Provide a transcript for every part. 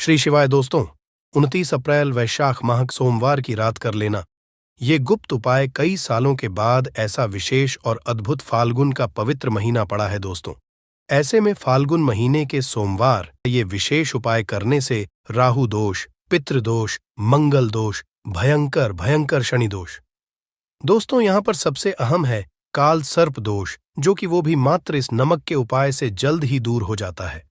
श्री शिवाय दोस्तों, 29 अप्रैल वैशाख माह सोमवार की रात कर लेना। ये गुप्त उपाय कई सालों के बाद ऐसा विशेष और अद्भुत फाल्गुन का पवित्र महीना पड़ा है दोस्तों। ऐसे में फाल्गुन महीने के सोमवार ये विशेष उपाय करने से राहु दोष, पितृदोष, मंगल दोष, भयंकर भयंकर शनि दोष। दोस्तों यहाँ पर सबसे अहम है काल सर्प दोष, जो कि वो भी मात्र इस नमक के उपाय से जल्द ही दूर हो जाता है।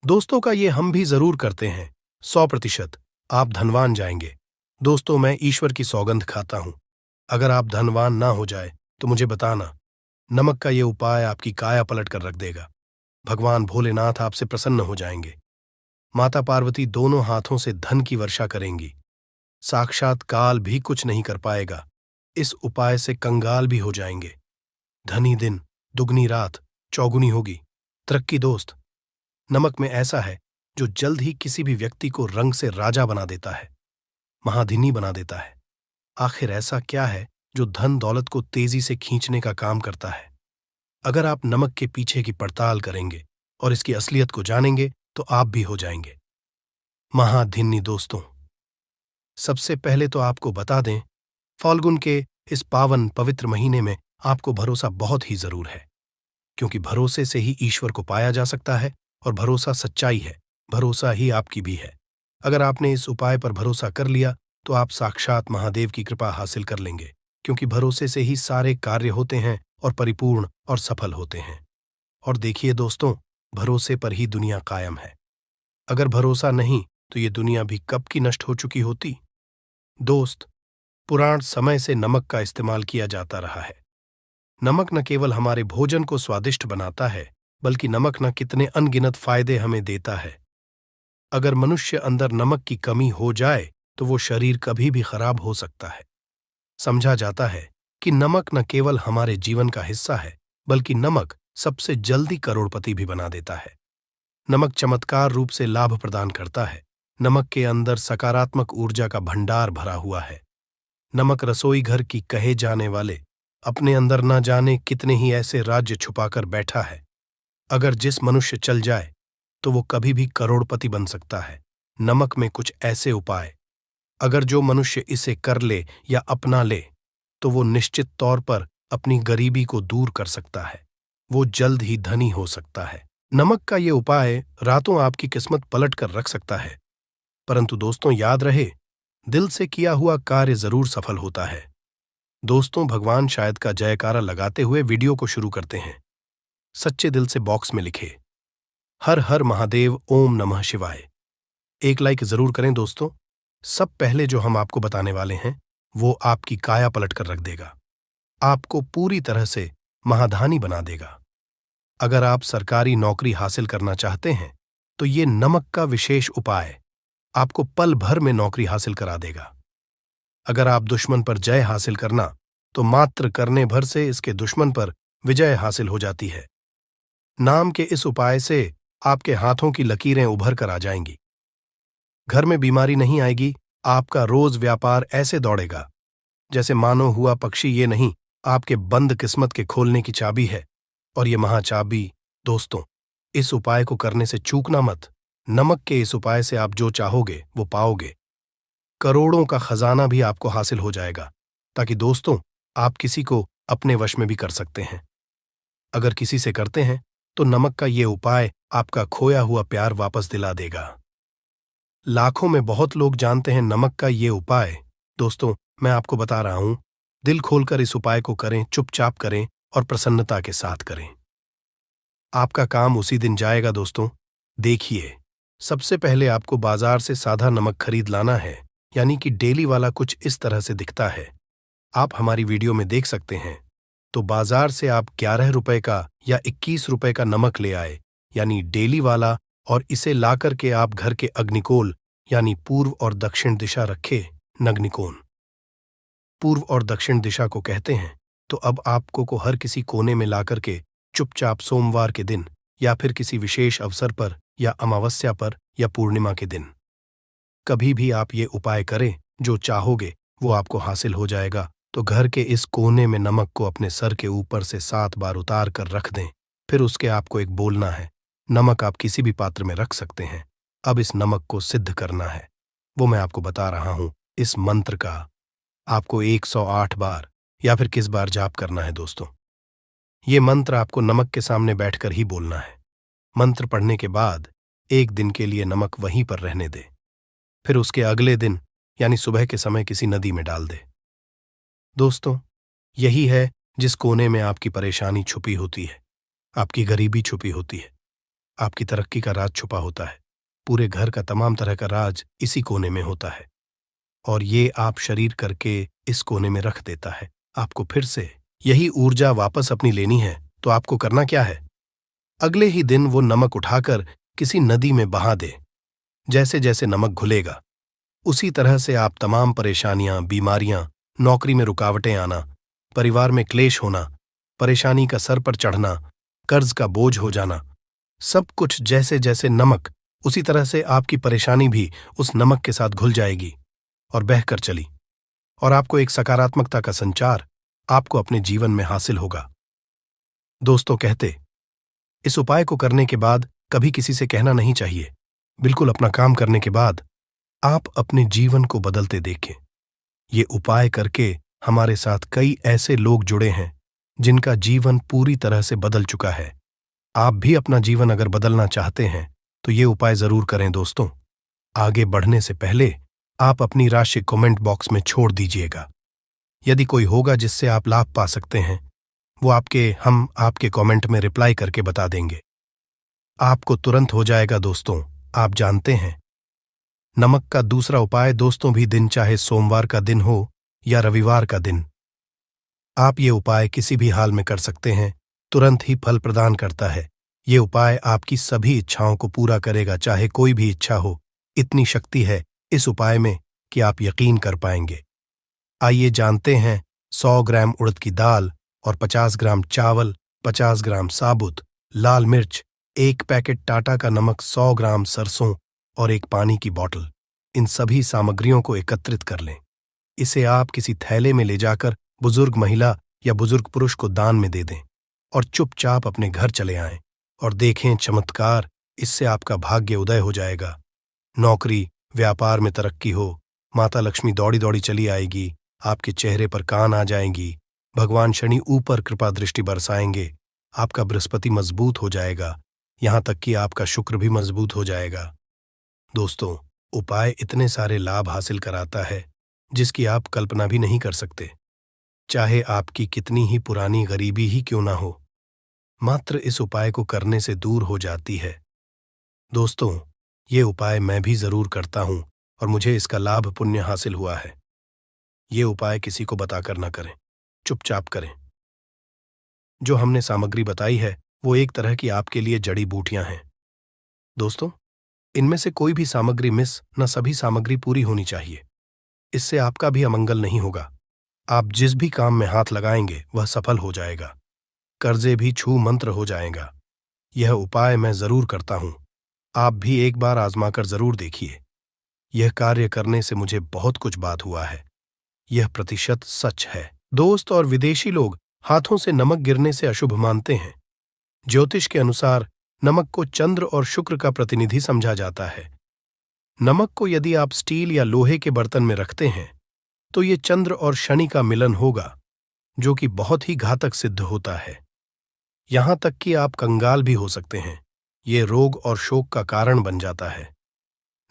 दोस्तों का ये हम भी जरूर करते हैं, 100% आप धनवान जाएंगे। दोस्तों मैं ईश्वर की सौगंध खाता हूं, अगर आप धनवान ना हो जाए तो मुझे बताना। नमक का ये उपाय आपकी काया पलट कर रख देगा। भगवान भोलेनाथ आपसे प्रसन्न हो जाएंगे। माता पार्वती दोनों हाथों से धन की वर्षा करेंगी। साक्षात काल भी कुछ नहीं कर पाएगा। इस उपाय से कंगाल भी हो जाएंगे। धनी दिन, दुगनी रात, चौगुनी होगी तरक्की। दोस्त, नमक में ऐसा है जो जल्द ही किसी भी व्यक्ति को रंग से राजा बना देता है, महाधिनी बना देता है। आखिर ऐसा क्या है जो धन दौलत को तेजी से खींचने का काम करता है? अगर आप नमक के पीछे की पड़ताल करेंगे और इसकी असलियत को जानेंगे तो आप भी हो जाएंगे महाधिनी। दोस्तों, सबसे पहले तो आपको बता दें, फाल्गुन के इस पावन पवित्र महीने में आपको भरोसा बहुत ही जरूर है, क्योंकि भरोसे से ही ईश्वर को पाया जा सकता है और भरोसा सच्चाई है, भरोसा ही आपकी भी है। अगर आपने इस उपाय पर भरोसा कर लिया तो आप साक्षात महादेव की कृपा हासिल कर लेंगे, क्योंकि भरोसे से ही सारे कार्य होते हैं और परिपूर्ण और सफल होते हैं। और देखिए दोस्तों, भरोसे पर ही दुनिया कायम है। अगर भरोसा नहीं तो ये दुनिया भी कब की नष्ट हो चुकी होती। दोस्त, पुराण समय से नमक का इस्तेमाल किया जाता रहा है। नमक न केवल हमारे भोजन को स्वादिष्ट बनाता है, बल्कि नमक न कितने अनगिनत फायदे हमें देता है। अगर मनुष्य अंदर नमक की कमी हो जाए तो वो शरीर कभी भी खराब हो सकता है। समझा जाता है कि नमक न केवल हमारे जीवन का हिस्सा है, बल्कि नमक सबसे जल्दी करोड़पति भी बना देता है। नमक चमत्कार रूप से लाभ प्रदान करता है। नमक के अंदर सकारात्मक ऊर्जा का भंडार भरा हुआ है। नमक रसोई घर की कहे जाने वाले अपने अंदर न जाने कितने ही ऐसे राज्य छुपाकर बैठा है। अगर जिस मनुष्य चल जाए तो वो कभी भी करोड़पति बन सकता है। नमक में कुछ ऐसे उपाय, अगर जो मनुष्य इसे कर ले या अपना ले तो वो निश्चित तौर पर अपनी गरीबी को दूर कर सकता है। वो जल्द ही धनी हो सकता है। नमक का ये उपाय रातों आपकी किस्मत पलट कर रख सकता है। परंतु दोस्तों याद रहे, दिल से किया हुआ कार्य जरूर सफल होता है। दोस्तों, भगवान शायद का जयकारा लगाते हुए वीडियो को शुरू करते हैं। सच्चे दिल से बॉक्स में लिखे हर हर महादेव, ओम नमः शिवाय। एक लाइक जरूर करें दोस्तों। सब पहले जो हम आपको बताने वाले हैं वो आपकी काया पलट कर रख देगा, आपको पूरी तरह से महाधानी बना देगा। अगर आप सरकारी नौकरी हासिल करना चाहते हैं तो ये नमक का विशेष उपाय आपको पल भर में नौकरी हासिल करा देगा। अगर आप दुश्मन पर जय हासिल करना तो मात्र करने भर से इसके दुश्मन पर विजय हासिल हो जाती है। नाम के इस उपाय से आपके हाथों की लकीरें उभर कर आ जाएंगी। घर में बीमारी नहीं आएगी। आपका रोज व्यापार ऐसे दौड़ेगा जैसे मानो हुआ पक्षी ये नहीं, आपके बंद किस्मत के खोलने की चाबी है। और ये महाचाबी दोस्तों, इस उपाय को करने से चूकना मत। नमक के इस उपाय से आप जो चाहोगे वो पाओगे। करोड़ों का खजाना भी आपको हासिल हो जाएगा, ताकि दोस्तों आप किसी को अपने वश में भी कर सकते हैं। अगर किसी से करते हैं तो नमक का ये उपाय आपका खोया हुआ प्यार वापस दिला देगा। लाखों में बहुत लोग जानते हैं नमक का ये उपाय। दोस्तों, मैं आपको बता रहा हूं, दिल खोलकर इस उपाय को करें, चुपचाप करें और प्रसन्नता के साथ करें। आपका काम उसी दिन जाएगा। दोस्तों देखिए, सबसे पहले आपको बाजार से सादा नमक खरीद लाना है, यानी कि डेली वाला कुछ इस तरह से दिखता है। आप हमारी वीडियो में देख सकते हैं। तो बाजार से आप 11 रुपए का या 21 रुपए का नमक ले आए, यानी डेली वाला, और इसे लाकर के आप घर के अग्निकोल यानी पूर्व और दक्षिण दिशा रखे। नग्निकोण पूर्व और दक्षिण दिशा को कहते हैं। तो अब आपको को हर किसी कोने में लाकर के चुपचाप सोमवार के दिन या फिर किसी विशेष अवसर पर या अमावस्या पर या पूर्णिमा के दिन कभी भी आप ये उपाय करें, जो चाहोगे वो आपको हासिल हो जाएगा। तो घर के इस कोने में नमक को अपने सर के ऊपर से 7 बार उतार कर रख दें। फिर उसके आपको एक बोलना है। नमक आप किसी भी पात्र में रख सकते हैं। अब इस नमक को सिद्ध करना है, वो मैं आपको बता रहा हूं। इस मंत्र का आपको 108 बार या फिर किस बार जाप करना है दोस्तों। ये मंत्र आपको नमक के सामने बैठकर ही बोलना है। मंत्र पढ़ने के बाद 1 दिन के लिए नमक वहीं पर रहने दे, फिर उसके अगले दिन यानी सुबह के समय किसी नदी में डाल दे। दोस्तों, यही है जिस कोने में आपकी परेशानी छुपी होती है, आपकी गरीबी छुपी होती है, आपकी तरक्की का राज छुपा होता है। पूरे घर का तमाम तरह का राज इसी कोने में होता है और ये आप शरीर करके इस कोने में रख देता है। आपको फिर से यही ऊर्जा वापस अपनी लेनी है तो आपको करना क्या है? अगले ही दिन वो नमक उठाकर किसी नदी में बहा दे। जैसे जैसे नमक घुलेगा उसी तरह से आप तमाम परेशानियां, बीमारियां, नौकरी में रुकावटें आना, परिवार में क्लेश होना, परेशानी का सर पर चढ़ना, कर्ज का बोझ हो जाना, सब कुछ जैसे जैसे नमक उसी तरह से आपकी परेशानी भी उस नमक के साथ घुल जाएगी और बहकर चली और आपको एक सकारात्मकता का संचार आपको अपने जीवन में हासिल होगा। दोस्तों कहते, इस उपाय को करने के बाद कभी किसी से कहना नहीं चाहिए। बिल्कुल अपना काम करने के बाद आप अपने जीवन को बदलते देखें। ये उपाय करके हमारे साथ कई ऐसे लोग जुड़े हैं जिनका जीवन पूरी तरह से बदल चुका है। आप भी अपना जीवन अगर बदलना चाहते हैं तो ये उपाय जरूर करें दोस्तों। आगे बढ़ने से पहले आप अपनी राशि कमेंट बॉक्स में छोड़ दीजिएगा। यदि कोई होगा जिससे आप लाभ पा सकते हैं, वो हम आपके कमेंट में रिप्लाई करके बता देंगे। आपको तुरंत हो जाएगा दोस्तों। आप जानते हैं, नमक का दूसरा उपाय दोस्तों भी दिन चाहे सोमवार का दिन हो या रविवार का दिन, आप ये उपाय किसी भी हाल में कर सकते हैं। तुरंत ही फल प्रदान करता है। ये उपाय आपकी सभी इच्छाओं को पूरा करेगा, चाहे कोई भी इच्छा हो। इतनी शक्ति है इस उपाय में कि आप यकीन कर पाएंगे। आइए जानते हैं 100 ग्राम उड़द की दाल और 50 ग्राम चावल, 50 ग्राम साबुत लाल मिर्च, 1 पैकेट टाटा का नमक, 100 ग्राम सरसों और 1 पानी की बोतल, इन सभी सामग्रियों को एकत्रित कर लें। इसे आप किसी थैले में ले जाकर बुजुर्ग महिला या बुजुर्ग पुरुष को दान में दे दें और चुपचाप अपने घर चले आएं और देखें चमत्कार। इससे आपका भाग्य उदय हो जाएगा। नौकरी, व्यापार में तरक्की हो, माता लक्ष्मी दौड़ी दौड़ी चली आएगी, आपके चेहरे पर कान आ जाएंगी, भगवान शनि ऊपर कृपा दृष्टि बरसाएंगे, आपका बृहस्पति मजबूत हो जाएगा, यहां तक कि आपका शुक्र भी मजबूत हो जाएगा। दोस्तों, उपाय इतने सारे लाभ हासिल कराता है जिसकी आप कल्पना भी नहीं कर सकते। चाहे आपकी कितनी ही पुरानी गरीबी ही क्यों ना हो, मात्र इस उपाय को करने से दूर हो जाती है। दोस्तों, ये उपाय मैं भी जरूर करता हूं और मुझे इसका लाभ पुण्य हासिल हुआ है। ये उपाय किसी को बताकर ना करें, चुपचाप करें। जो हमने सामग्री बताई है वो एक तरह की आपके लिए जड़ी बूटियां हैं। दोस्तों, इनमें से कोई भी सामग्री मिस न सभी सामग्री पूरी होनी चाहिए। इससे आपका भी अमंगल नहीं होगा। आप जिस भी काम में हाथ लगाएंगे वह सफल हो जाएगा। कर्जे भी छू मंत्र हो जाएगा। यह उपाय मैं जरूर करता हूं। आप भी एक बार आजमाकर जरूर देखिए। यह कार्य करने से मुझे बहुत कुछ बात हुआ है। यह प्रतिशत सच है। दोस्त और विदेशी लोग हाथों से नमक गिरने से अशुभ मानते हैं। ज्योतिष के अनुसार नमक को चंद्र और शुक्र का प्रतिनिधि समझा जाता है। नमक को यदि आप स्टील या लोहे के बर्तन में रखते हैं तो ये चंद्र और शनि का मिलन होगा, जो कि बहुत ही घातक सिद्ध होता है। यहां तक कि आप कंगाल भी हो सकते हैं। ये रोग और शोक का कारण बन जाता है।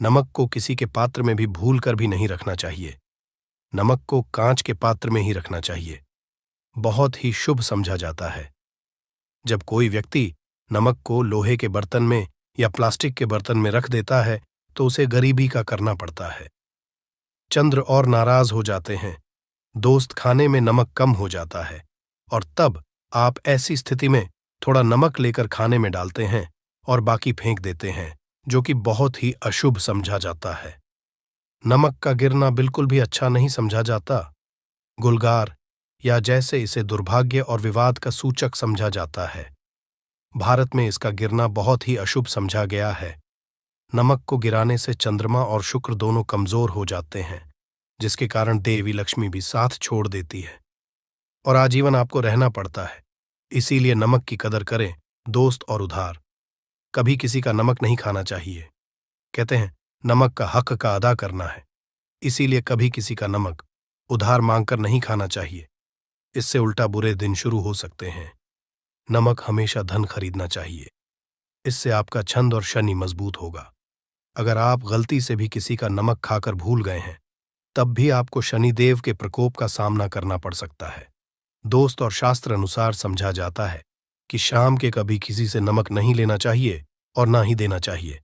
नमक को किसी के पात्र में भी भूल कर भी नहीं रखना चाहिए। नमक को कांच के पात्र में ही रखना चाहिए। बहुत ही शुभ समझा जाता है। जब कोई व्यक्ति नमक को लोहे के बर्तन में या प्लास्टिक के बर्तन में रख देता है तो उसे गरीबी का करना पड़ता है। चंद्र और नाराज हो जाते हैं। दोस्त खाने में नमक कम हो जाता है और तब आप ऐसी स्थिति में थोड़ा नमक लेकर खाने में डालते हैं और बाकी फेंक देते हैं, जो कि बहुत ही अशुभ समझा जाता है। नमक का गिरना बिल्कुल भी अच्छा नहीं समझा जाता। गुलगार या जैसे इसे दुर्भाग्य और विवाद का सूचक समझा जाता है। भारत में इसका गिरना बहुत ही अशुभ समझा गया है। नमक को गिराने से चंद्रमा और शुक्र दोनों कमजोर हो जाते हैं, जिसके कारण देवी लक्ष्मी भी साथ छोड़ देती है और आजीवन आपको रहना पड़ता है। इसीलिए नमक की कदर करें दोस्त और उधार। कभी किसी का नमक नहीं खाना चाहिए। कहते हैं नमक का हक का अदा करना है, इसीलिए कभी किसी का नमक उधार मांगकर नहीं खाना चाहिए। इससे उल्टा बुरे दिन शुरू हो सकते हैं। नमक हमेशा धन खरीदना चाहिए, इससे आपका छंद और शनि मजबूत होगा। अगर आप गलती से भी किसी का नमक खाकर भूल गए हैं, तब भी आपको शनिदेव के प्रकोप का सामना करना पड़ सकता है। दोस्त और शास्त्र अनुसार समझा जाता है कि शाम के कभी किसी से नमक नहीं लेना चाहिए और ना ही देना चाहिए।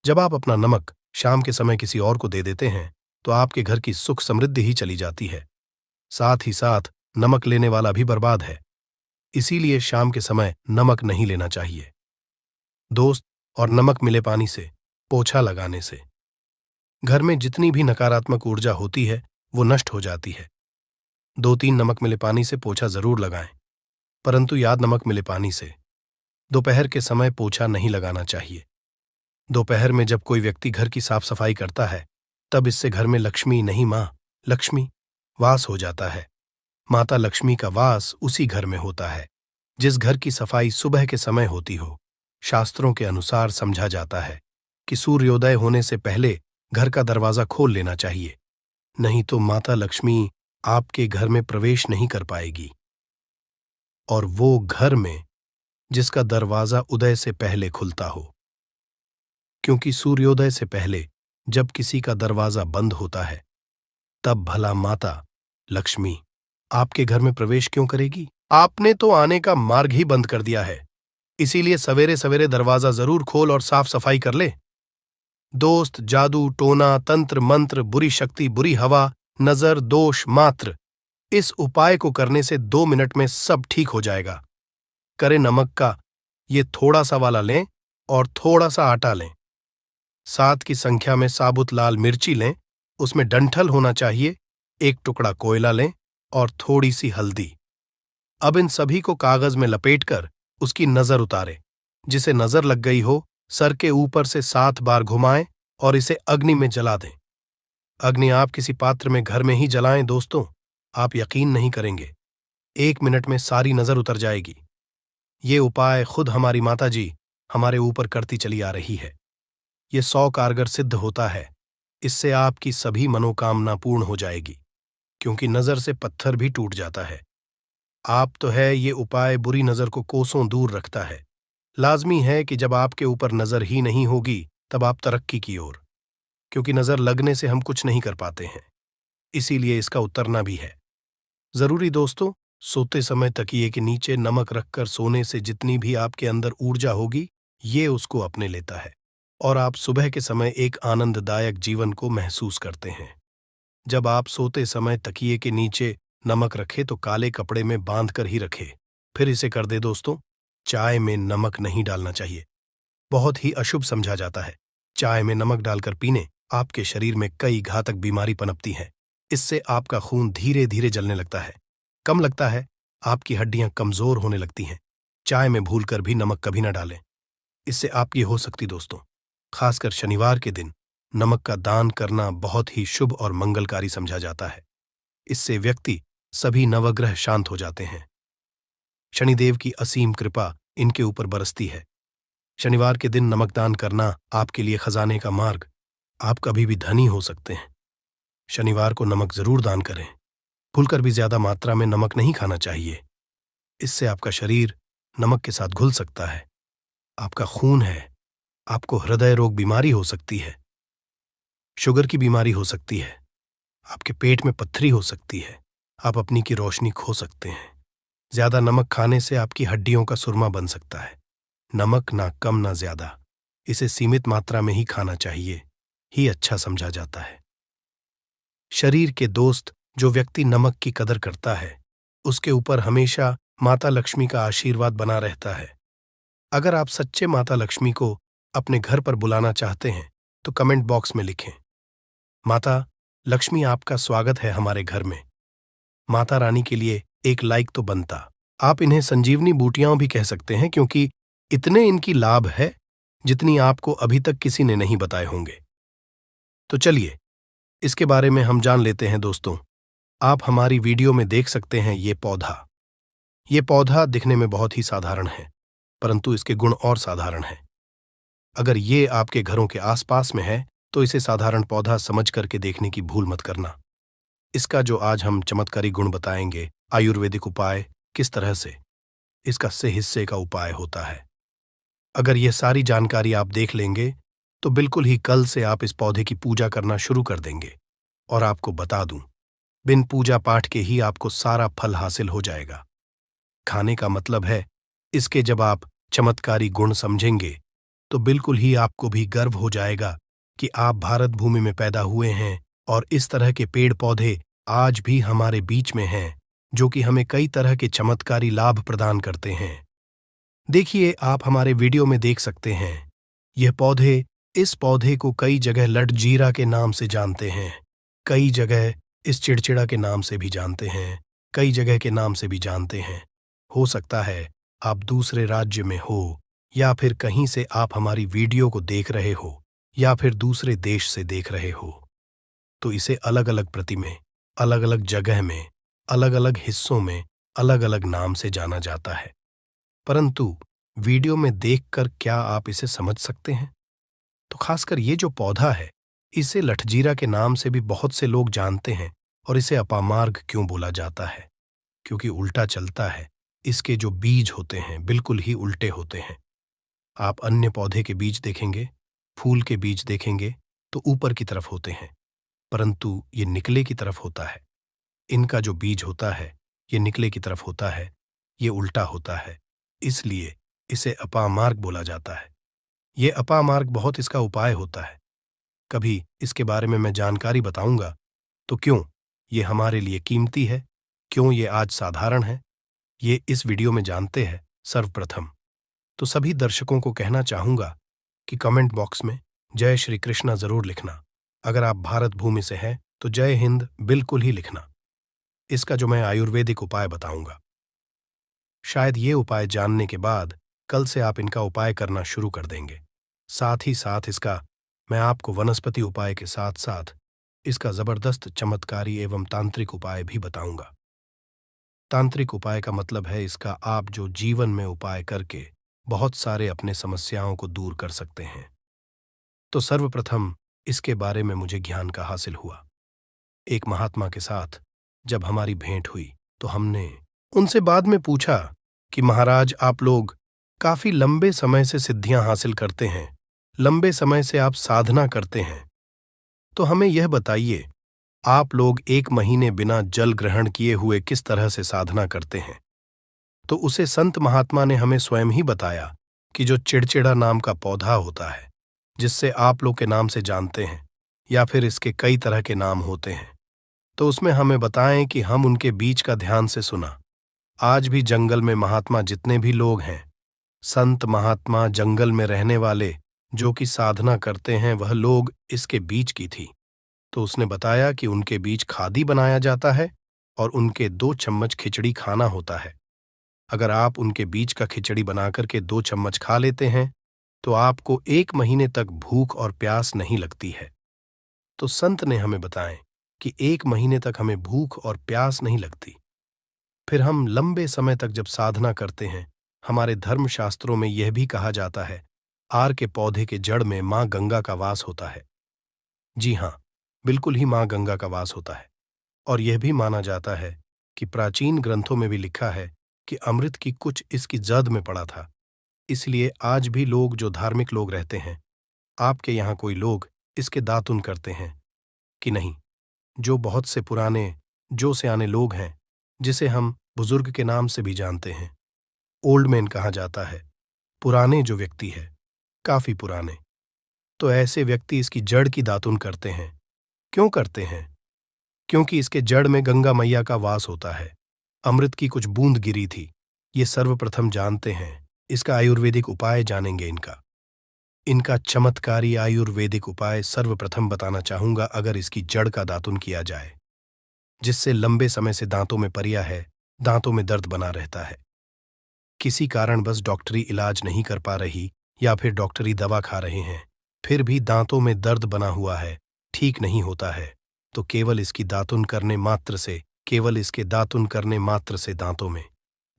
जब आप अपना नमक शाम के समय किसी और को दे देते हैं, तो आपके घर की सुख समृद्धि ही चली जाती है। साथ ही साथ नमक लेने वाला भी बर्बाद है। इसीलिए शाम के समय नमक नहीं लेना चाहिए। दोस्त, और नमक मिले पानी से पोछा लगाने से घर में जितनी भी नकारात्मक ऊर्जा होती है वो नष्ट हो जाती है। 2-3 नमक मिले पानी से पोछा जरूर लगाएं, परंतु याद नमक मिले पानी से दोपहर के समय पोछा नहीं लगाना चाहिए। दोपहर में जब कोई व्यक्ति घर की साफ सफाई करता है, तब इससे घर में लक्ष्मी नहीं मां लक्ष्मी वास हो जाता है। माता लक्ष्मी का वास उसी घर में होता है जिस घर की सफाई सुबह के समय होती हो। शास्त्रों के अनुसार समझा जाता है कि सूर्योदय होने से पहले घर का दरवाजा खोल लेना चाहिए, नहीं तो माता लक्ष्मी आपके घर में प्रवेश नहीं कर पाएगी। और वो घर में जिसका दरवाजा उदय से पहले खुलता हो, क्योंकि सूर्योदय से पहले जब किसी का दरवाजा बंद होता है, तब भला माता लक्ष्मी आपके घर में प्रवेश क्यों करेगी? आपने तो आने का मार्ग ही बंद कर दिया है। इसीलिए सवेरे सवेरे दरवाजा जरूर खोल और साफ सफाई कर ले। दोस्त, जादू टोना तंत्र मंत्र, बुरी शक्ति, बुरी हवा, नजर, दोष मात्र, इस उपाय को करने से 2 मिनट में सब ठीक हो जाएगा। करें नमक का ये थोड़ा सा वाला लें और थोड़ा सा आटा लें। 7 की संख्या में साबुत लाल मिर्ची लें, उसमें डंठल होना चाहिए। 1 टुकड़ा कोयला लें और थोड़ी सी हल्दी। अब इन सभी को कागज में लपेटकर उसकी नजर उतारें। जिसे नजर लग गई हो, सर के ऊपर से 7 बार घुमाएं और इसे अग्नि में जला दें। अग्नि आप किसी पात्र में घर में ही जलाएं दोस्तों, आप यकीन नहीं करेंगे, 1 मिनट में सारी नजर उतर जाएगी। ये उपाय खुद हमारी माताजी हमारे ऊपर करती चली आ रही है। ये 100 कारगर सिद्ध होता है। इससे आपकी सभी मनोकामना पूर्ण हो जाएगी, क्योंकि नजर से पत्थर भी टूट जाता है। आप तो है, ये उपाय बुरी नजर को कोसों दूर रखता है। लाजमी है कि जब आपके ऊपर नजर ही नहीं होगी, तब आप तरक्की की ओर, क्योंकि नजर लगने से हम कुछ नहीं कर पाते हैं। इसीलिए इसका उतरना भी है जरूरी। दोस्तों, सोते समय तकिए के नीचे नमक रखकर सोने से जितनी भी आपके अंदर ऊर्जा होगी, ये उसको अपने लेता है और आप सुबह के समय एक आनंददायक जीवन को महसूस करते हैं। जब आप सोते समय तकिए के नीचे नमक रखे तो काले कपड़े में बांध कर ही रखे। फिर इसे कर दे दोस्तों, चाय में नमक नहीं डालना चाहिए, बहुत ही अशुभ समझा जाता है। चाय में नमक डालकर पीने आपके शरीर में कई घातक बीमारी पनपती हैं। इससे आपका खून धीरे धीरे जलने लगता है, कम लगता है, आपकी हड्डियां कमजोर होने लगती हैं। चाय में भूलकर भी नमक कभी न डालें, इससे आपकी हो सकती दोस्तों। खासकर शनिवार के दिन नमक का दान करना बहुत ही शुभ और मंगलकारी समझा जाता है। इससे व्यक्ति सभी नवग्रह शांत हो जाते हैं। शनिदेव की असीम कृपा इनके ऊपर बरसती है। शनिवार के दिन नमक दान करना आपके लिए खजाने का मार्ग, आप कभी भी धनी हो सकते हैं। शनिवार को नमक जरूर दान करें। भूलकर भी ज्यादा मात्रा में नमक नहीं खाना चाहिए, इससे आपका शरीर नमक के साथ घुल सकता है। आपका खून है, आपको हृदय रोग बीमारी हो सकती है, शुगर की बीमारी हो सकती है, आपके पेट में पत्थरी हो सकती है, आप अपनी की रोशनी खो सकते हैं। ज्यादा नमक खाने से आपकी हड्डियों का सुरमा बन सकता है। नमक ना कम ना ज्यादा, इसे सीमित मात्रा में ही खाना चाहिए, ही अच्छा समझा जाता है। शरीर के दोस्त, जो व्यक्ति नमक की कदर करता है, उसके ऊपर हमेशा माता लक्ष्मी का आशीर्वाद बना रहता है। अगर आप सच्चे माता लक्ष्मी को अपने घर पर बुलाना चाहते हैं तो कमेंट बॉक्स में लिखें, माता लक्ष्मी आपका स्वागत है हमारे घर में। माता रानी के लिए एक लाइक तो बनता। आप इन्हें संजीवनी बूटियां भी कह सकते हैं, क्योंकि इतने इनकी लाभ है जितनी आपको अभी तक किसी ने नहीं बताए होंगे। तो चलिए इसके बारे में हम जान लेते हैं दोस्तों। आप हमारी वीडियो में देख सकते हैं ये पौधा दिखने में बहुत ही साधारण है, परंतु इसके गुण और साधारण हैं। अगर ये आपके घरों के आसपास में है तो इसे साधारण पौधा समझ करके देखने की भूल मत करना। इसका जो आज हम चमत्कारी गुण बताएंगे, आयुर्वेदिक उपाय किस तरह से इसका से हिस्से का उपाय होता है। अगर यह सारी जानकारी आप देख लेंगे तो बिल्कुल ही कल से आप इस पौधे की पूजा करना शुरू कर देंगे। और आपको बता दूं, बिन पूजा पाठ के ही आपको सारा फल हासिल हो जाएगा। खाने का मतलब है, इसके जब आप चमत्कारी गुण समझेंगे तो बिल्कुल ही आपको भी गर्व हो जाएगा कि आप भारत भूमि में पैदा हुए हैं और इस तरह के पेड़ पौधे आज भी हमारे बीच में हैं जो कि हमें कई तरह के चमत्कारी लाभ प्रदान करते हैं। देखिए, आप हमारे वीडियो में देख सकते हैं, यह पौधे, इस पौधे को कई जगह लटजीरा के नाम से जानते हैं, कई जगह इस चिड़चिड़ा के नाम से भी जानते हैं, कई जगह के नाम से भी जानते हैं। हो सकता है आप दूसरे राज्य में हो या फिर कहीं से आप हमारी वीडियो को देख रहे हो या फिर दूसरे देश से देख रहे हो, तो इसे अलग अलग प्रति में, अलग अलग जगह में, अलग अलग हिस्सों में अलग अलग नाम से जाना जाता है। परंतु वीडियो में देखकर क्या आप इसे समझ सकते हैं? तो खासकर ये जो पौधा है, इसे लठजीरा के नाम से भी बहुत से लोग जानते हैं। और इसे अपामार्ग क्यों बोला जाता है? क्योंकि उल्टा चलता है। इसके जो बीज होते हैं बिल्कुल ही उल्टे होते हैं। आप अन्य पौधे के बीज देखेंगे, फूल के बीज देखेंगे तो ऊपर की तरफ होते हैं, परंतु ये निकले की तरफ होता है। इनका जो बीज होता है ये निकले की तरफ होता है, ये उल्टा होता है, इसलिए इसे अपामार्ग बोला जाता है। ये अपामार्ग बहुत इसका उपाय होता है। कभी इसके बारे में मैं जानकारी बताऊंगा। तो क्यों ये हमारे लिए कीमती है, क्यों ये आज साधारण है, ये इस वीडियो में जानते हैं। सर्वप्रथम तो सभी दर्शकों को कहना चाहूंगा कि कमेंट बॉक्स में जय श्री कृष्णा जरूर लिखना। अगर आप भारत भूमि से हैं तो जय हिंद बिल्कुल ही लिखना। इसका जो मैं आयुर्वेदिक उपाय बताऊंगा, शायद ये उपाय जानने के बाद कल से आप इनका उपाय करना शुरू कर देंगे। साथ ही साथ इसका मैं आपको वनस्पति उपाय के साथ साथ इसका जबरदस्त चमत्कारी एवं तांत्रिक उपाय भी बताऊंगा। तांत्रिक उपाय का मतलब है इसका आप जो जीवन में उपाय करके बहुत सारे अपने समस्याओं को दूर कर सकते हैं। तो सर्वप्रथम इसके बारे में मुझे ज्ञान का हासिल हुआ। एक महात्मा के साथ जब हमारी भेंट हुई तो हमने उनसे बाद में पूछा कि महाराज, आप लोग काफी लंबे समय से सिद्धियां हासिल करते हैं, लंबे समय से आप साधना करते हैं, तो हमें यह बताइए, आप लोग 1 महीने बिना जल ग्रहण किए हुए किस तरह से साधना करते हैं? तो उसे संत महात्मा ने हमें स्वयं ही बताया कि जो चिड़चिड़ा नाम का पौधा होता है, जिससे आप लोग के नाम से जानते हैं या फिर इसके कई तरह के नाम होते हैं, तो उसमें हमें बताएं कि हम उनके बीच का ध्यान से सुना। आज भी जंगल में महात्मा जितने भी लोग हैं, संत महात्मा जंगल में रहने वाले जो कि साधना करते हैं, वह लोग इसके बीच की थी। तो उसने बताया कि उनके बीच खादी बनाया जाता है और उनके 2 चम्मच खिचड़ी खाना होता है। अगर आप उनके बीच का खिचड़ी बनाकर के 2 चम्मच खा लेते हैं तो आपको 1 महीने तक भूख और प्यास नहीं लगती है। तो संत ने हमें बताएं कि 1 महीने तक हमें भूख और प्यास नहीं लगती। फिर हम लंबे समय तक जब साधना करते हैं, हमारे धर्मशास्त्रों में यह भी कहा जाता है, आर के पौधे के जड़ में मां गंगा का वास होता है। जी हाँ, बिल्कुल ही मां गंगा का वास होता है। और यह भी माना जाता है कि प्राचीन ग्रंथों में भी लिखा है कि अमृत की कुछ इसकी जद में पड़ा था। इसलिए आज भी लोग जो धार्मिक लोग रहते हैं, आपके यहाँ कोई लोग इसके दातुन करते हैं कि नहीं? जो बहुत से पुराने, जो सियाने लोग हैं, जिसे हम बुजुर्ग के नाम से भी जानते हैं, ओल्ड मैन कहा जाता है, पुराने जो व्यक्ति है, काफी पुराने, तो ऐसे व्यक्ति इसकी जड़ की दातुन करते हैं। क्यों करते हैं? क्योंकि इसके जड़ में गंगा मैया का वास होता है। अमृत की कुछ बूंद गिरी थी। ये सर्वप्रथम जानते हैं। इसका आयुर्वेदिक उपाय जानेंगे। इनका चमत्कारी आयुर्वेदिक उपाय सर्वप्रथम बताना चाहूंगा। अगर इसकी जड़ का दातुन किया जाए, जिससे लंबे समय से दांतों में परिया है, दांतों में दर्द बना रहता है, किसी कारण बस डॉक्टरी इलाज नहीं कर पा रही या फिर डॉक्टरी दवा खा रहे हैं, फिर भी दांतों में दर्द बना हुआ है, ठीक नहीं होता है, तो केवल इसकी दातुन करने मात्र से, केवल इसके दातुन करने मात्र से दांतों में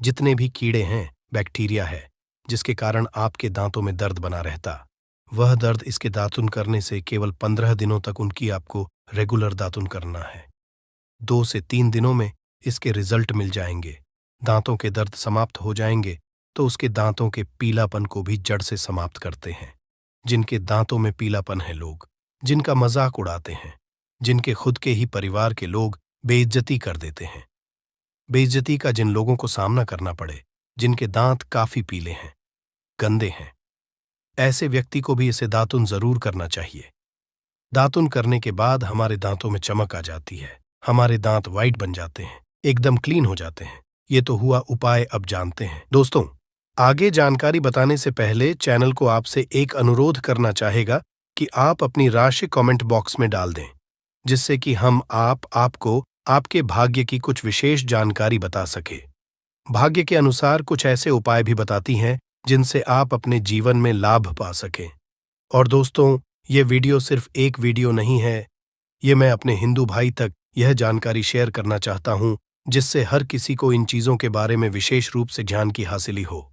जितने भी कीड़े हैं, बैक्टीरिया है, जिसके कारण आपके दांतों में दर्द बना रहता, वह दर्द इसके दातुन करने से केवल 15 दिनों तक उनकी आपको रेगुलर दातुन करना है। 2 से 3 दिनों में इसके रिजल्ट मिल जाएंगे। दांतों के दर्द समाप्त हो जाएंगे तो उसके दांतों के पीलापन को भी जड़ से समाप्त करते हैं। जिनके दांतों में पीलापन है, लोग जिनका मजाक उड़ाते हैं, जिनके खुद के ही परिवार के लोग बेइज्जती कर देते हैं, बेइज्जती का जिन लोगों को सामना करना पड़े, जिनके दांत काफी पीले हैं, गंदे हैं, ऐसे व्यक्ति को भी इसे दातुन जरूर करना चाहिए। दातुन करने के बाद हमारे दांतों में चमक आ जाती है, हमारे दांत वाइट बन जाते हैं, एकदम क्लीन हो जाते हैं। ये तो हुआ उपाय, अब जानते हैं। दोस्तों, आगे जानकारी बताने से पहले चैनल को आपसे एक अनुरोध करना चाहेगा कि आप अपनी राशि कमेंट बॉक्स में डाल दें, जिससे कि हम आपको आपके भाग्य की कुछ विशेष जानकारी बता सके। भाग्य के अनुसार कुछ ऐसे उपाय भी बताती हैं जिनसे आप अपने जीवन में लाभ पा सकें। और दोस्तों, ये वीडियो सिर्फ एक वीडियो नहीं है, ये मैं अपने हिंदू भाई तक यह जानकारी शेयर करना चाहता हूं जिससे हर किसी को इन चीजों के बारे में विशेष रूप से ज्ञान की हासिली हो।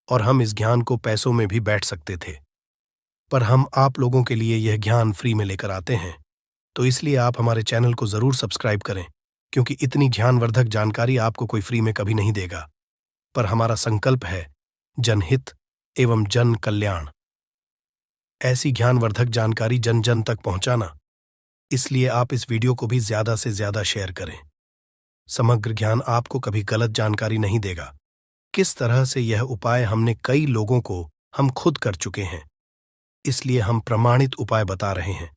और हम इस ज्ञान को पैसों में भी बैठ सकते थे, पर हम आप लोगों के लिए यह ज्ञान फ्री में लेकर आते हैं। तो इसलिए आप हमारे चैनल को जरूर सब्सक्राइब करें, क्योंकि इतनी ज्ञानवर्धक जानकारी आपको कोई फ्री में कभी नहीं देगा। पर हमारा संकल्प है जनहित एवं जन कल्याण, ऐसी ज्ञानवर्धक जानकारी जन जन तक पहुंचाना। इसलिए आप इस वीडियो को भी ज्यादा से ज्यादा शेयर करें। समग्र ज्ञान आपको कभी गलत जानकारी नहीं देगा। किस तरह से यह उपाय हमने कई लोगों को हम खुद कर चुके हैं, इसलिए हम प्रमाणित उपाय बता रहे हैं।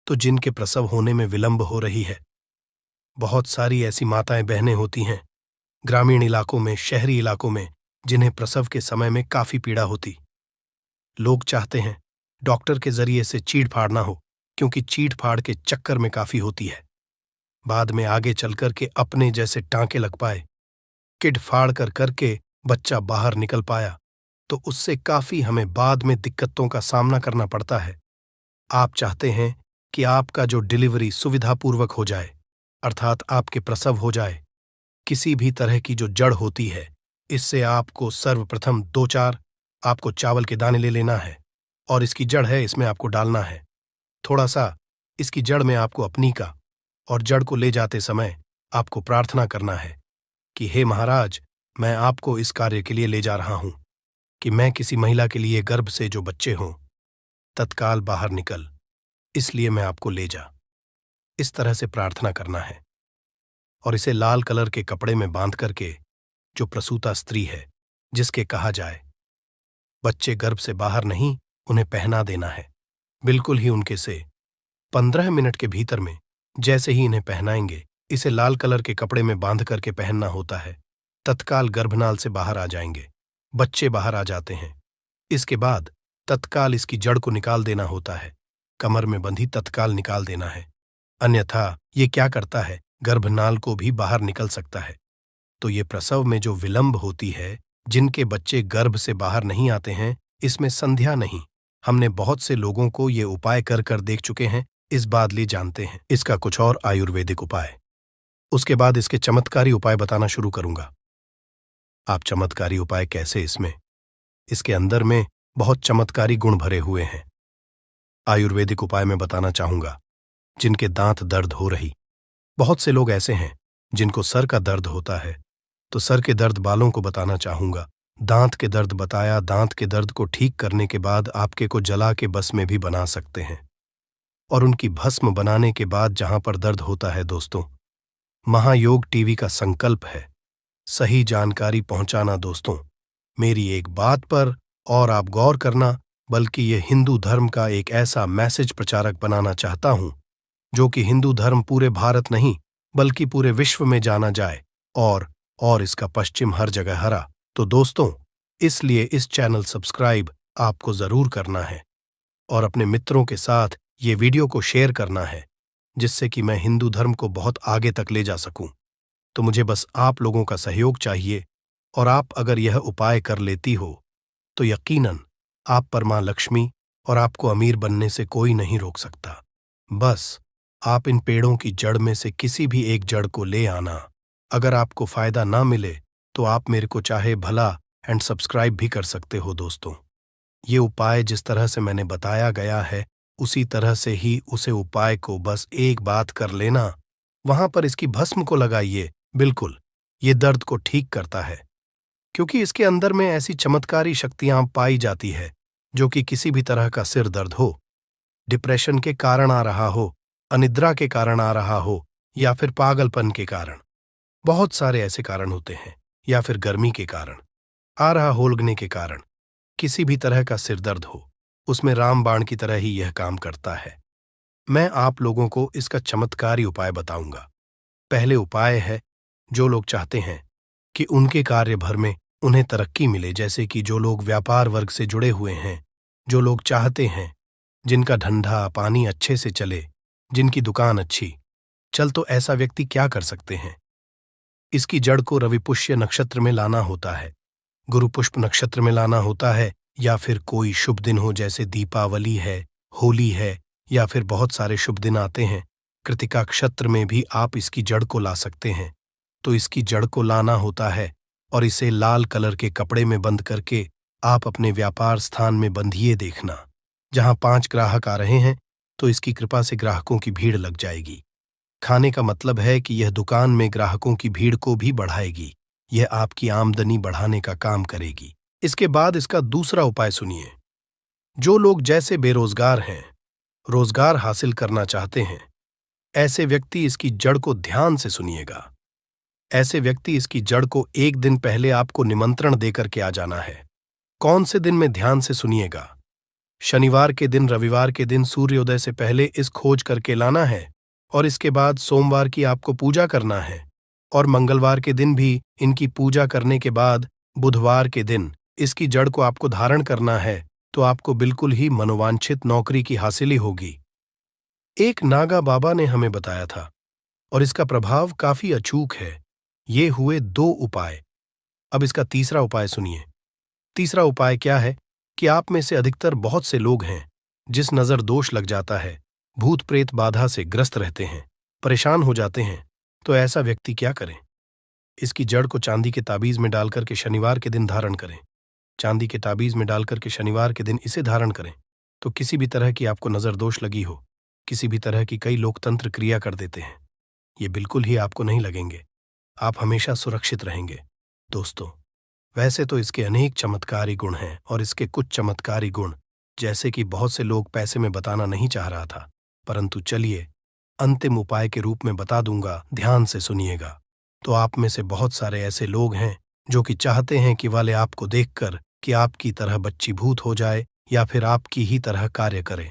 तो जिनके प्रसव होने में विलंब हो रही है, बहुत सारी ऐसी माताएं बहनें होती हैं ग्रामीण इलाकों में, शहरी इलाकों में, जिन्हें प्रसव के समय में काफी पीड़ा होती। लोग चाहते हैं डॉक्टर के जरिए से चीड़ फाड़ ना हो, क्योंकि चीड़ फाड़ के चक्कर में काफी होती है। बाद में आगे चलकर के अपने जैसे टांके लग पाए, किड फाड़ करके बच्चा बाहर निकल पाया, तो उससे काफी हमें बाद में दिक्कतों का सामना करना पड़ता है। आप चाहते हैं कि आपका जो डिलीवरी सुविधापूर्वक हो जाए, अर्थात आपके प्रसव हो जाए। किसी भी तरह की जो जड़ होती है, इससे आपको सर्वप्रथम 2-4 आपको चावल के दाने ले लेना है, और इसकी जड़ है, इसमें आपको डालना है थोड़ा सा इसकी जड़ में आपको अपनी का, और जड़ को ले जाते समय आपको प्रार्थना करना है कि हे महाराज, मैं आपको इस कार्य के लिए ले जा रहा हूं कि मैं किसी महिला के लिए गर्भ से जो बच्चे हों तत्काल बाहर निकल, इसलिए मैं आपको ले जा। इस तरह से प्रार्थना करना है। और इसे लाल कलर के कपड़े में बांध करके जो प्रसूता स्त्री है, जिसके कहा जाए बच्चे गर्भ से बाहर नहीं, उन्हें पहना देना है। बिल्कुल ही उनके से 15 मिनट के भीतर में जैसे ही इन्हें पहनाएंगे, इसे लाल कलर के कपड़े में बांध करके पहनना होता है, तत्काल गर्भनाल से बाहर आ जाएंगे, बच्चे बाहर आ जाते हैं। इसके बाद तत्काल इसकी जड़ को निकाल देना होता है, कमर में बंधी तत्काल निकाल देना है, अन्यथा ये क्या करता है, गर्भनाल को भी बाहर निकल सकता है। तो ये प्रसव में जो विलंब होती है, जिनके बच्चे गर्भ से बाहर नहीं आते हैं, इसमें संध्या नहीं। हमने बहुत से लोगों को ये उपाय कर कर देख चुके हैं, इस बात लिए जानते हैं इसका कुछ और आयुर्वेदिक उपाय। उसके बाद इसके चमत्कारी उपाय बताना शुरू करूंगा। आप चमत्कारी उपाय कैसे, इसके अंदर में बहुत चमत्कारी गुण भरे हुए हैं। आयुर्वेदिक उपाय में बताना चाहूंगा। जिनके दांत दर्द हो रही, बहुत से लोग ऐसे हैं जिनको सर का दर्द होता है, तो सर के दर्द वालों को बताना चाहूंगा। दांत के दर्द बताया, दांत के दर्द को ठीक करने के बाद आपके को जला के बस में भी बना सकते हैं। और उनकी भस्म बनाने के बाद जहां पर दर्द होता है, दोस्तों, महायोग टीवी का संकल्प है सही जानकारी पहुंचाना। दोस्तों, मेरी एक बात पर और आप गौर करना, बल्कि ये हिंदू धर्म का एक ऐसा मैसेज प्रचारक बनाना चाहता हूं जो कि हिंदू धर्म पूरे भारत नहीं बल्कि पूरे विश्व में जाना जाए, और इसका पश्चिम हर जगह हरा। तो दोस्तों, इसलिए इस चैनल सब्सक्राइब आपको जरूर करना है और अपने मित्रों के साथ ये वीडियो को शेयर करना है, जिससे कि मैं हिंदू धर्म को बहुत आगे तक ले जा सकूं। तो मुझे बस आप लोगों का सहयोग चाहिए, और आप अगर यह उपाय कर लेती हो तो यकीनन आप पर मां लक्ष्मी और आपको अमीर बनने से कोई नहीं रोक सकता। बस आप इन पेड़ों की जड़ में से किसी भी एक जड़ को ले आना। अगर आपको फायदा ना मिले तो आप मेरे को चाहे भला एंड सब्सक्राइब भी कर सकते हो। दोस्तों, ये उपाय जिस तरह से मैंने बताया गया है, उसी तरह से ही उसे उपाय को बस एक बात कर लेना, वहां पर इसकी भस्म को लगाइए। बिल्कुल, ये दर्द को ठीक करता है, क्योंकि इसके अंदर में ऐसी चमत्कारी शक्तियां पाई जाती है, जो कि किसी भी तरह का सिर दर्द हो, डिप्रेशन के कारण आ रहा हो, अनिद्रा के कारण आ रहा हो, या फिर पागलपन के कारण, बहुत सारे ऐसे कारण होते हैं, या फिर गर्मी के कारण आ रहा होलगने के कारण, किसी भी तरह का सिर दर्द हो, उसमें रामबाण की तरह ही यह काम करता है। मैं आप लोगों को इसका चमत्कारी उपाय बताऊंगा। पहले उपाय है, जो लोग चाहते हैं कि उनके कार्य भर में उन्हें तरक्की मिले, जैसे कि जो लोग व्यापार वर्ग से जुड़े हुए हैं, जो लोग चाहते हैं जिनका धंधा पानी अच्छे से चले, जिनकी दुकान अच्छी चल, तो ऐसा व्यक्ति क्या कर सकते हैं? इसकी जड़ को रविपुष्य नक्षत्र में लाना होता है, गुरु पुष्प नक्षत्र में लाना होता है, या फिर कोई शुभ दिन हो, जैसे दीपावली है, होली है, या फिर बहुत सारे शुभ दिन आते हैं। कृतिका नक्षत्र में भी आप इसकी जड़ को ला सकते हैं। तो इसकी जड़ को लाना होता है और इसे लाल कलर के कपड़े में बंद करके आप अपने व्यापार स्थान में बंधिए देखना। जहां 5 ग्राहक आ रहे हैं, तो इसकी कृपा से ग्राहकों की भीड़ लग जाएगी। खाने का मतलब है कि यह दुकान में ग्राहकों की भीड़ को भी बढ़ाएगी। यह आपकी आमदनी बढ़ाने का काम करेगी। इसके बाद इसका दूसरा उपाय सुनिए। जो लोग जैसे बेरोजगार हैं, रोजगार हासिल करना चाहते हैं, ऐसे व्यक्ति इसकी जड़ को ध्यान से सुनिएगा। ऐसे व्यक्ति इसकी जड़ को एक दिन पहले आपको निमंत्रण देकर के आ जाना है। कौन से दिन में ध्यान से सुनिएगा? शनिवार के दिन, रविवार के दिन सूर्योदय से पहले इस खोज करके लाना है, और इसके बाद सोमवार की आपको पूजा करना है, और मंगलवार के दिन भी इनकी पूजा करने के बाद बुधवार के दिन इसकी जड़ को आपको धारण करना है, तो आपको बिल्कुल ही मनोवांछित नौकरी की हासिली होगी। एक नागा बाबा ने हमें बताया था, और इसका प्रभाव काफी अचूक है। ये हुए 2 उपाय। अब इसका तीसरा उपाय सुनिए। तीसरा उपाय क्या है कि आप में से अधिकतर बहुत से लोग हैं जिस नजर दोष लग जाता है, भूत प्रेत बाधा से ग्रस्त रहते हैं, परेशान हो जाते हैं। तो ऐसा व्यक्ति क्या करें? इसकी जड़ को चांदी के ताबीज में डालकर के शनिवार के दिन धारण करें। चांदी के ताबीज में डालकर के शनिवार के दिन इसे धारण करें, तो किसी भी तरह की आपको नजर दोष लगी हो, किसी भी तरह की, कई लोग तंत्र क्रिया कर देते हैं, ये बिल्कुल ही आपको नहीं लगेंगे। आप हमेशा सुरक्षित रहेंगे। दोस्तों, वैसे तो इसके अनेक चमत्कारी गुण हैं, और इसके कुछ चमत्कारी गुण, जैसे कि बहुत से लोग पैसे में बताना नहीं चाह रहा था, परंतु चलिए अंतिम उपाय के रूप में बता दूंगा, ध्यान से सुनिएगा। तो आप में से बहुत सारे ऐसे लोग हैं जो कि चाहते हैं कि वाले आपको देखकर कि आपकी तरह बच्चीभूत हो जाए, या फिर आपकी ही तरह कार्य करें।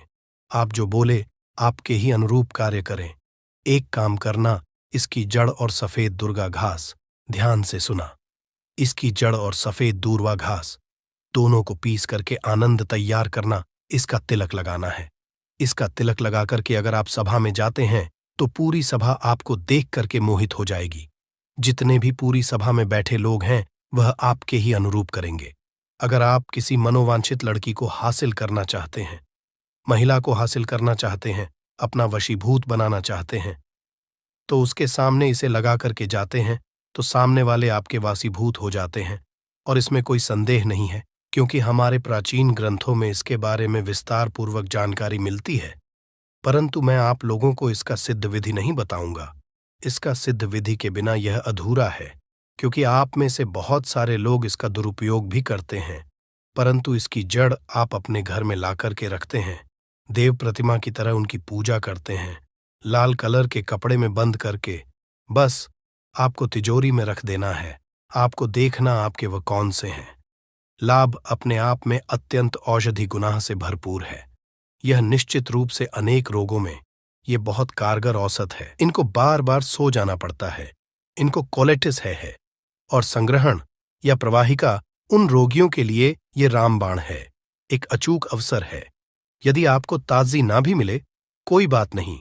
आप जो बोले आपके ही अनुरूप कार्य करें। एक काम करना, इसकी जड़ और सफेद दुर्गा घास, ध्यान से सुना, इसकी जड़ और सफेद दूर्वा घास दोनों को पीस करके आनंद तैयार करना, इसका तिलक लगाना है। इसका तिलक लगा करके अगर आप सभा में जाते हैं, तो पूरी सभा आपको देख करके मोहित हो जाएगी। जितने भी पूरी सभा में बैठे लोग हैं, वह आपके ही अनुरूप करेंगे। अगर आप किसी मनोवांछित लड़की को हासिल करना चाहते हैं, महिला को हासिल करना चाहते हैं, अपना वशीभूत बनाना चाहते हैं, तो उसके सामने इसे लगा करके जाते हैं, तो सामने वाले आपके वासीभूत हो जाते हैं। और इसमें कोई संदेह नहीं है, क्योंकि हमारे प्राचीन ग्रंथों में इसके बारे में विस्तार पूर्वक जानकारी मिलती है। परंतु मैं आप लोगों को इसका सिद्ध विधि नहीं बताऊंगा। इसका सिद्ध विधि के बिना यह अधूरा है, क्योंकि आप में से बहुत सारे लोग इसका दुरुपयोग भी करते हैं। परंतु इसकी जड़ आप अपने घर में ला करके रखते हैं, देव प्रतिमा की तरह उनकी पूजा करते हैं, लाल कलर के कपड़े में बंद करके बस आपको तिजोरी में रख देना है। आपको देखना आपके वह कौन से हैं। लाभ अपने आप में अत्यंत औषधि गुना से भरपूर है। यह निश्चित रूप से अनेक रोगों में ये बहुत कारगर औषध है। इनको बार बार सो जाना पड़ता है, इनको कोलेटिस है, और संग्रहण या प्रवाहिका उन रोगियों के लिए ये रामबाण है, एक अचूक अवसर है। यदि आपको ताजी ना भी मिले, कोई बात नहीं,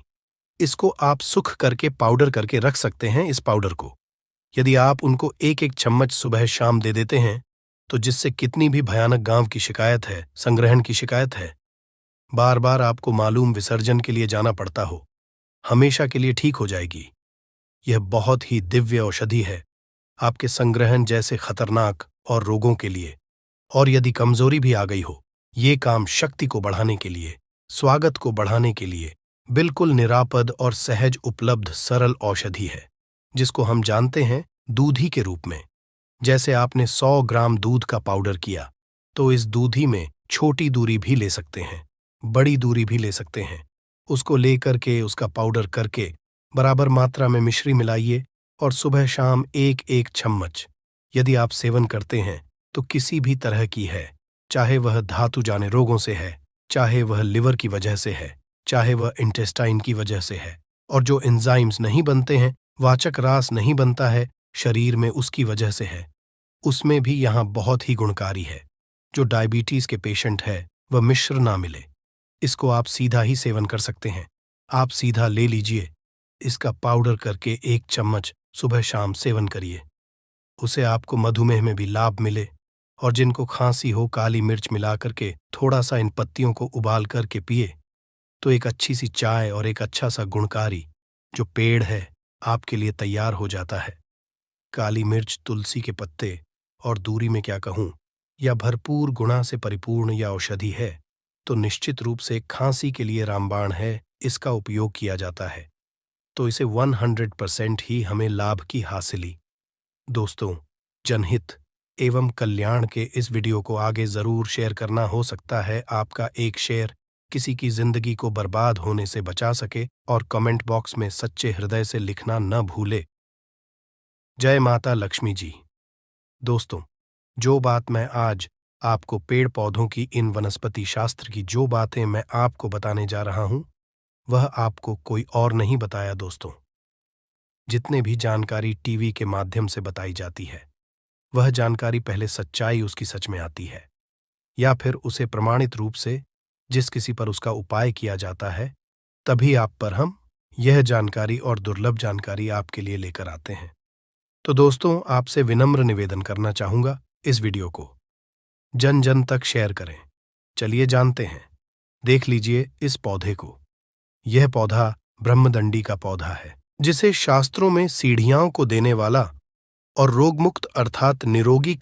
इसको आप सुख करके पाउडर करके रख सकते हैं। इस पाउडर को यदि आप उनको 1-1 चम्मच सुबह शाम दे देते हैं, तो जिससे कितनी भी भयानक गांव की शिकायत है, संग्रहण की शिकायत है, बार बार आपको मालूम विसर्जन के लिए जाना पड़ता हो, हमेशा के लिए ठीक हो जाएगी। यह बहुत ही दिव्य औषधि है आपके संग्रहण जैसे खतरनाक और रोगों के लिए। और यदि कमजोरी भी आ गई हो ये काम शक्ति को बढ़ाने के लिए, स्वागत को बढ़ाने के लिए बिल्कुल निरापद और सहज उपलब्ध सरल औषधि है, जिसको हम जानते हैं दूधी के रूप में। जैसे आपने 100 ग्राम दूध का पाउडर किया, तो इस दूधी में छोटी दूरी भी ले सकते हैं, बड़ी दूरी भी ले सकते हैं। उसको लेकर के उसका पाउडर करके बराबर मात्रा में मिश्री मिलाइए और सुबह शाम एक एक चम्मच यदि आप सेवन करते हैं तो किसी भी तरह की है, चाहे वह धातु जाने रोगों से है, चाहे वह लिवर की वजह से है, चाहे वह इंटेस्टाइन की वजह से है, और जो एंजाइम्स नहीं बनते हैं, वाचक रास नहीं बनता है शरीर में, उसकी वजह से है, उसमें भी यहाँ बहुत ही गुणकारी है। जो डायबिटीज के पेशेंट है वह मिश्र ना मिले, इसको आप सीधा ही सेवन कर सकते हैं। आप सीधा ले लीजिए, इसका पाउडर करके 1 चम्मच सुबह शाम सेवन करिए। उसे आपको मधुमेह में भी लाभ मिले, और जिनको खांसी हो काली मिर्च मिला करके थोड़ा सा इन पत्तियों को उबाल करके पिए, तो एक अच्छी सी चाय और एक अच्छा सा गुणकारी जो पेड़ है आपके लिए तैयार हो जाता है। काली मिर्च, तुलसी के पत्ते और दूरी में क्या कहूँ, या भरपूर गुणा से परिपूर्ण या औषधि है, तो निश्चित रूप से खांसी के लिए रामबाण है, इसका उपयोग किया जाता है। तो इसे 100% ही हमें लाभ की हासिली। दोस्तों, जनहित एवं कल्याण के इस वीडियो को आगे जरूर शेयर करना। हो सकता है आपका एक शेयर किसी की जिंदगी को बर्बाद होने से बचा सके, और कमेंट बॉक्स में सच्चे हृदय से लिखना न भूले। जय माता लक्ष्मी जी। दोस्तों, जो बात मैं आज आपको पेड़ पौधों की, इन वनस्पति शास्त्र की जो बातें मैं आपको बताने जा रहा हूं, वह आपको कोई और नहीं बताया। दोस्तों, जितने भी जानकारी टीवी के माध्यम से बताई जाती है, वह जानकारी पहले सच्चाई उसकी सच में आती है, या फिर उसे प्रमाणित रूप से जिस किसी पर उसका उपाय किया जाता है, तभी आप पर हम यह जानकारी और दुर्लभ जानकारी आपके लिए लेकर आते हैं। तो दोस्तों, आपसे विनम्र निवेदन करना चाहूंगा, इस वीडियो को जन जन तक शेयर करें। चलिए जानते हैं, देख लीजिए इस पौधे को। यह पौधा ब्रह्मदंडी का पौधा है, जिसे शास्त्रों में सीढ़ियाओं को देने वाला और रोगमुक्त अर्थात निरोगी